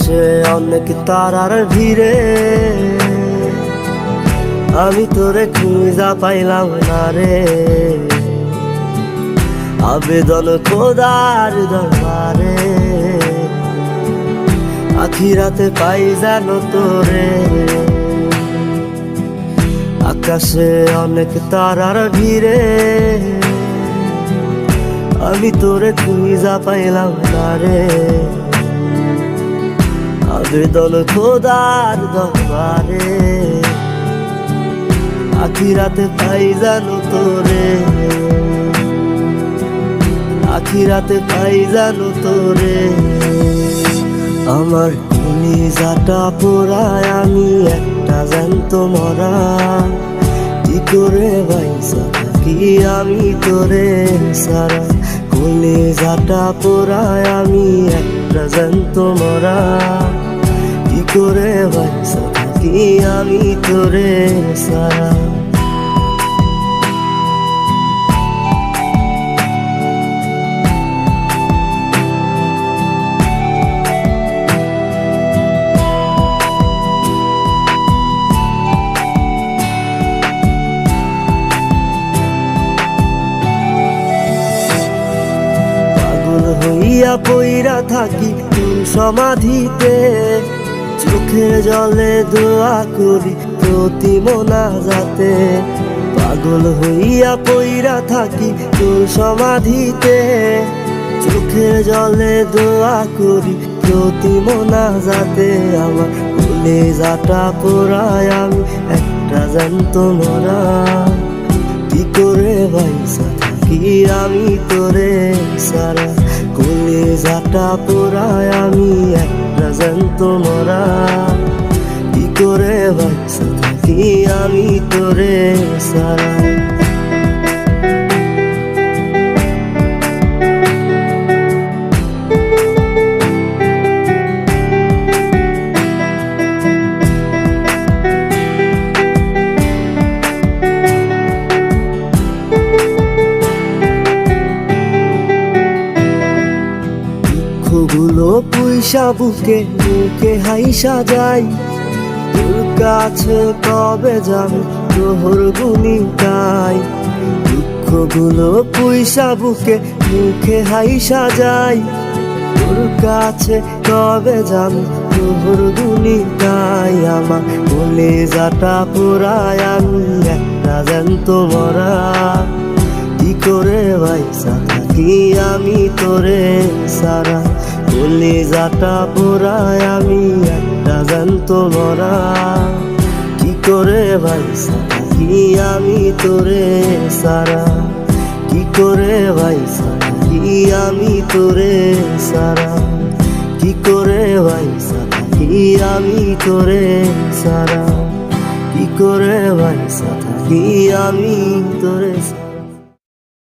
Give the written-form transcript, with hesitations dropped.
আকাশে অনেক তারার ভিড়ে আমি তোরে খুঁজা পাইলাম না রে। আবেদন খোদার দরবারে আখিরাতে পাই জানো তোরে। আকাশে অনেক তারার ভিড়ে আমি তোরে খুঁজা পাইলাম না রে। আবেদন খোদার দরবারে আখিরাতে পাই জানো তোরে। আখিরাতে পাই জানো তোরে। আমার কলিজাটা পোড়ায় আমি একটা জ্যান্ত মরা। কি করে বাইসা থাকি আমি তোরে সারা। কলিজাটা পোড়ায় আমি একটা জ্যান্ত মরা। কি করে বাইসা থাকি আমি তোরে সারা। হইয়া পইরা থাকি তোর সমাধিতে, চোখের জলে দোয়া করি প্রতি মোনাজাতে। পাগল হইয়া পইরা থাকি তোর সমাধিতে, চোখের জলে দোয়া করি প্রতি মোনাজাতে। আমার কলিজাটা পোড়ায় আমি একটা জ্যান্ত মরা। কি করে বাইসা থাকি আমি তোরে সারা। কলিজাটা পোড়ায় আমি একটা জ্যান্ত মরা। কি করে বাইসা থাকি আমি তোরে সারা। গুলো পুইসা বুকে মুখে হাইসা যাই, তোর কাছে কবে যাবে তোর গুনি গাই। দুঃখগুলো পুইসা বুকে মুখে হাইসা যাই, তোর কাছে কবে যাবে তোর গুনি গাই। আমার কলিজাটা পোড়ায় আমি একটা জ্যান্ত মরা। কি করে বাইসা থাকি আমি তোরে সারা। কলিজাটা পোড়ায় আমি একটা জ্যান্ত মরা। কি করে বাইসা থাকি আমি তোরে সারা। কি করে বাইসা থাকি আমি তোরে সারা। কি করে বাইসা থাকি আমি তোরে সারা। কি করে বাইসা থাকি আমি তোরে সারা।